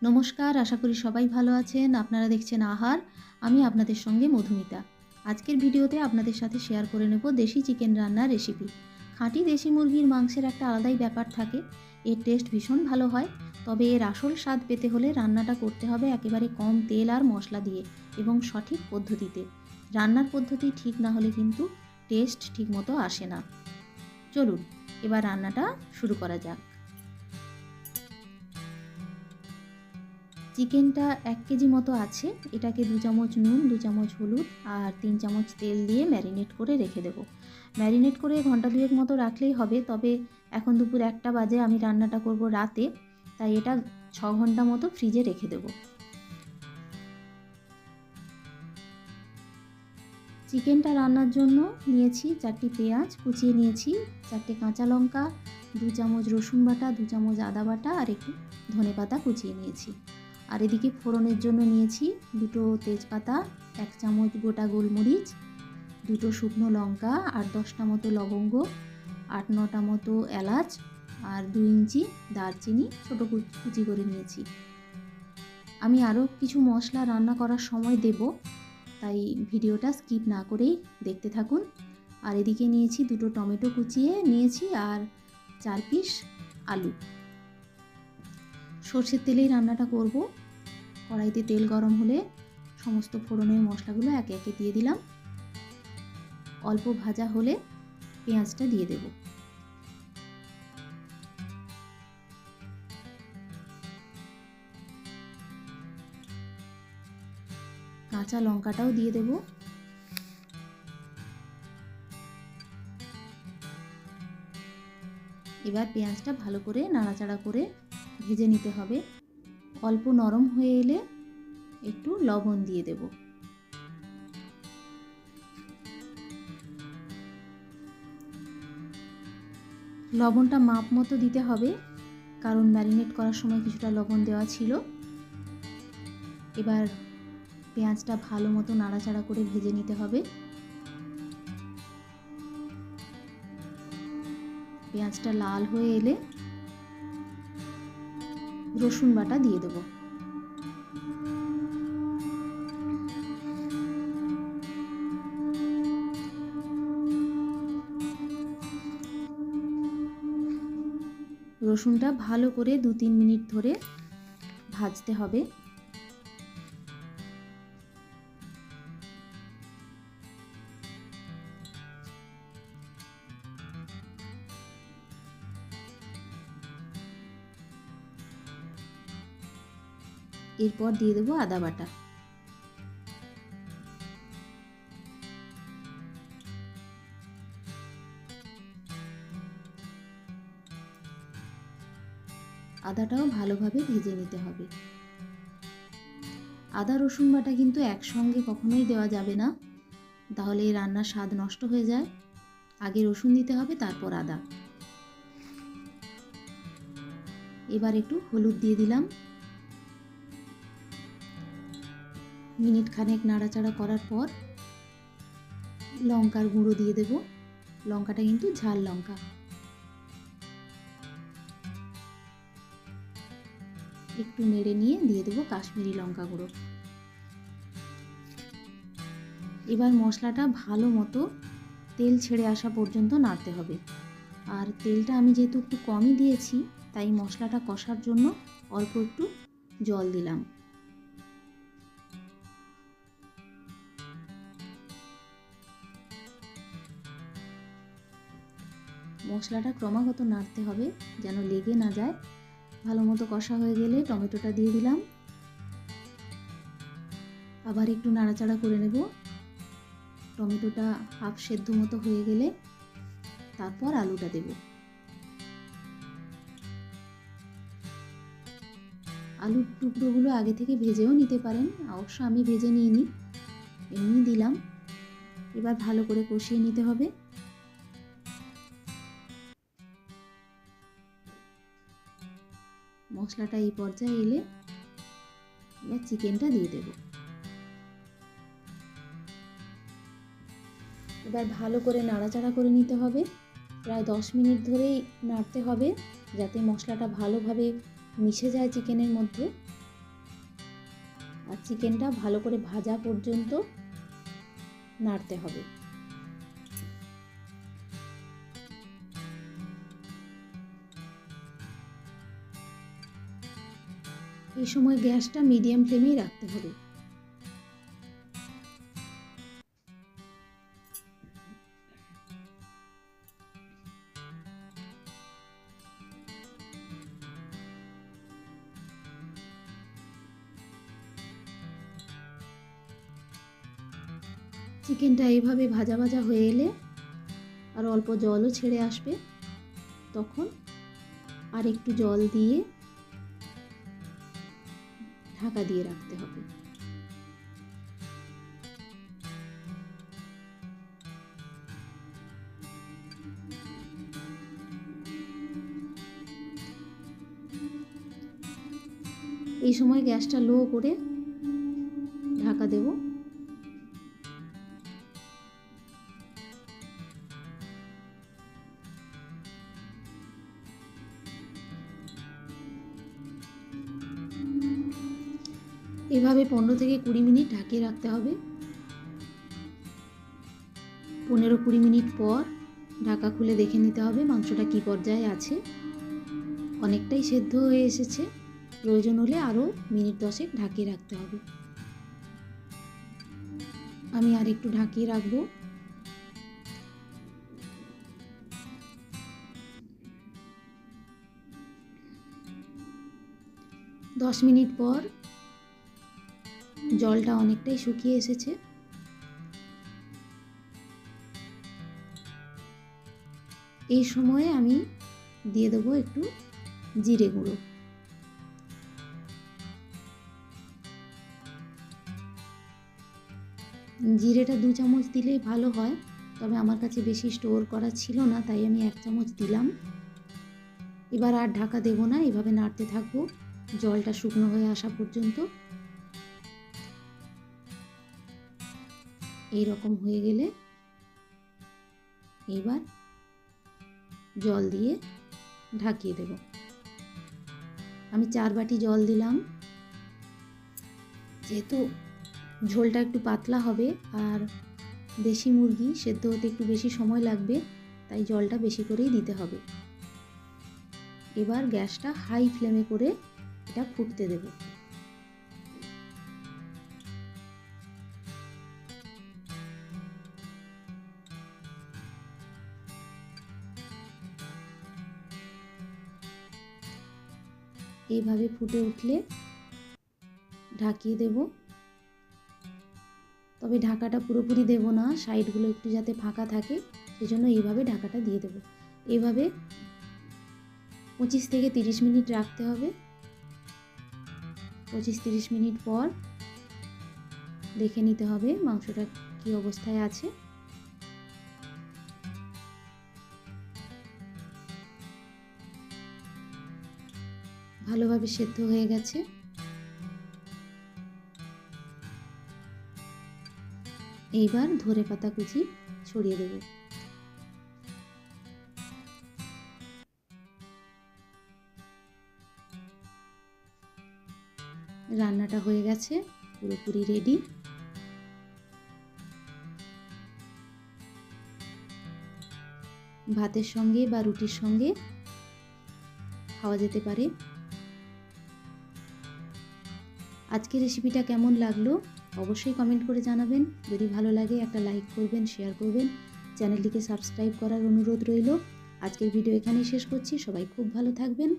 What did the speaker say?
নমস্কার, আশা করি সবাই ভালো আছেন। আপনারা দেখছেন আহার। আমি আপনাদের সঙ্গে মধুমিতা। আজকের ভিডিওতে আপনাদের সাথে শেয়ার করে নেব দেশি চিকেন রান্নার রেসিপি। খাঁটি দেশি মুরগির মাংসের একটা আলাদাই ব্যাপার থাকে। এর টেস্ট ভীষণ ভালো হয়। তবে এর আসল স্বাদ পেতে হলে রান্নাটা করতে হবে একেবারে কম তেল আর মশলা দিয়ে এবং সঠিক পদ্ধতিতে। রান্নার পদ্ধতি ঠিক না হলে কিন্তু টেস্ট ঠিকমতো আসে না। চলুন এবার রান্নাটা শুরু করা যাক। চিকেনটা 1 কেজি মতো আছে। এটাকে 2 চামচ নুন, 2 চামচ হলুদ আর 3 চামচ তেল দিয়ে ম্যারিনেট করে রেখে দেবো। ম্যারিনেট করে ঘন্টা 2 মতো রাখলেই হবে। তবে এখন দুপুর 1টা বাজে, আমি রান্নাটা করব রাতে, তাই এটা 6 ঘন্টা মতো ফ্রিজে রেখে দেবো। চিকেনটা রান্নার জন্য নিয়েছি 4টি পেঁয়াজ কুচিয়ে নিয়েছি, 4টে কাঁচা লঙ্কা, 2 চামচ রসুন বাটা, 2 চামচ আদা বাটা আর একটু ধনেপাতা কুচিয়ে নিয়েছি। আর এদিকে ফোড়নের জন্য নিয়েছি 2টো তেজপাতা, 1 চামচ গোটা গোলমরিচ, 2টো শুকনো লঙ্কা, 8-10টা মতো লবঙ্গ, 8-9টা মতো এলাচ আর 2 ইঞ্চি দারচিনি ছোটো কুচি করে নিয়েছি। আমি আরও কিছু মশলা রান্না করার সময় দেব, তাই ভিডিওটা স্কিপ না করেই দেখতে থাকুন। আর এদিকে নিয়েছি 2টো টমেটো কুচিয়ে নিয়েছি আর 4 পিস আলু। সর্ষের তেলেই রান্নাটা করব। কড়াইতে তেল গরম হলে সমস্ত ফোড়নের মশলাগুলো একে একে দিয়ে দিলাম। অল্প ভাজা হলে পেঁয়াজটা দিয়ে দেব। কাঁচা লঙ্কাটাও দিয়ে দেব। এবার পেঁয়াজটা ভালো করে নাড়াচাড়া করে ভেজে নিতে হবে। অল্প নরম হয়ে এলে একটু লবণ দিয়ে দেব। লবণটা মাপ মতো দিতে হবে, কারণ ম্যারিনেট করার সময় কিছুটা লবণ দেওয়া ছিল। এবার পেঁয়াজটা ভালো মতো নাড়াচাড়া করে ভেজে নিতে হবে। পেঁয়াজটা লাল হয়ে এলে রসুন বাটা দিয়ে দেব। রসুনটা ভালো করে 2-3 মিনিট ধরে ভাজতে হবে। এরপর দিয়ে দেবো আদা বাটা। আদাটাও ভালোভাবে ভেজে নিতে হবে। আদা রসুন বাটা কিন্তু একসঙ্গে কখনোই দেওয়া যাবে না, তাহলে এই রান্নার স্বাদ নষ্ট হয়ে যায়। আগে রসুন দিতে হবে, তারপর আদা। এবার একটু হলুদ দিয়ে দিলাম। মিনিট খানেক নাড়াচাড়া করার পর লঙ্কার গুঁড়ো দিয়ে দেব। লঙ্কাটা কিন্তু ঝাল লঙ্কা। একটু নেড়ে নিয়ে দিয়ে দেবো কাশ্মীরি লঙ্কা গুঁড়ো। এবার মশলাটা ভালো মতো তেল ছেড়ে আসা পর্যন্ত নাড়তে হবে। আর তেলটা আমি যেহেতু একটু কমই দিয়েছি, তাই মশলাটা কষার জন্য অল্প একটু জল দিলাম। মশলাটা ক্রমাগত নাড়তে হবে যেন লেগে না যায়। ভালো মতো কষা হয়ে গেলে টমেটোটা দিয়ে দিলাম। আবার একটু নাড়াচাড়া করে নেব। টমেটোটা হাফ সেদ্ধ মতো হয়ে গেলে তারপর আলুটা দেব। আলুর টুকরোগুলো আগে থেকে ভেজেও নিতে পারেন, অবশ্য আমি ভেজে নিইনি, এমনি দিলাম। এবার ভালো করে কষিয়ে নিতে হবে। মশলাটা এই পর্যায়ে এলে এবার চিকেনটা দিয়ে দেব। এবার ভালো করে নাড়াচাড়া করে নিতে হবে। প্রায় 10 মিনিট ধরেই নাড়তে হবে, যাতে মশলাটা ভালোভাবে মিশে যায় চিকেনের মধ্যে। আর চিকেনটা ভালো করে ভাজা পর্যন্ত নাড়তে হবে। এই সময় গ্যাসটা মিডিয়াম ফ্লেমেই রাখতে হবে। চিকেনটা এইভাবে ভাজা ভাজা হয়ে এলে আর অল্প জলও ছেড়ে আসবে, তখন আর একটু জল দিয়ে ঢাকা দিয়ে রাখতে হবে। এই সময় গ্যাসটা লো করে ঢাকা দেব। এভাবে 15 থেকে 20 মিনিট ঢাকিয়ে রাখতে হবে। 15-20 মিনিট পর ঢাকা খুলে দেখে নিতে হবে মাংসটা কী পর্যায়ে আছে। অনেকটাই সেদ্ধ হয়ে এসেছে, প্রয়োজন হলে আরও মিনিট 10 ঢাকিয়ে রাখতে হবে। আমি আর একটু ঢাকিয়ে রাখবো। দশ মিনিট পর জলটা অনেকটাই শুকিয়ে এসেছে। এই সময়ে আমি দিয়ে দেবো একটু জিরে গুঁড়ো। জিরেটা 2 চামচ দিলেই ভালো হয়, তবে আমার কাছে বেশি স্টোর করা ছিল না, তাই আমি 1 চামচ দিলাম। এবার আর ঢাকা দেব না, এভাবে নাড়তে থাকবো জলটা শুকনো হয়ে আসা পর্যন্ত। এই রকম হয়ে গেলে এবার জল দিয়ে ঢাকিয়ে দেব। আমি 4 বাটি জল দিলাম। যেহেতু ঝোলটা একটু পাতলা হবে আর দেশি মুরগি সেদ্ধ হতে একটু বেশি সময় লাগবে, তাই জলটা বেশি করেই দিতে হবে। এবার গ্যাসটা হাই ফ্লেমে করে এটা ফুটতে দেব। এইভাবে ফুটে উঠলে ঢাকিয়ে দেব, তবে ঢাকাটা পুরোপুরি দেব না, সাইডগুলো একটু যাতে ফাঁকা থাকে সেজন্য এইভাবে ঢাকাটা দিয়ে দেব। এইভাবে 25 থেকে 30 মিনিট রাখতে হবে। 25-30 মিনিট পর দেখে নিতে হবে মাংসটা কী অবস্থায় আছে। ভালোভাবে সেদ্ধ হয়ে গেছে। এইবার ধনেপাতা কুচি ছড়িয়ে দেব। রান্নাটা হয়ে গেছে, পুরোপুরি রেডি। ভাতের সঙ্গে বা রুটির সঙ্গে খাওয়া যেতে পারে। আজকের রেসিপিটা কেমন লাগলো অবশ্যই কমেন্ট করে জানাবেন। যদি ভালো লাগে একটা লাইক করবেন, শেয়ার করবেন, চ্যানেলটিকে সাবস্ক্রাইব করার অনুরোধ রইল। আজকের ভিডিও এখানেই শেষ করছি। সবাই খুব ভালো থাকবেন।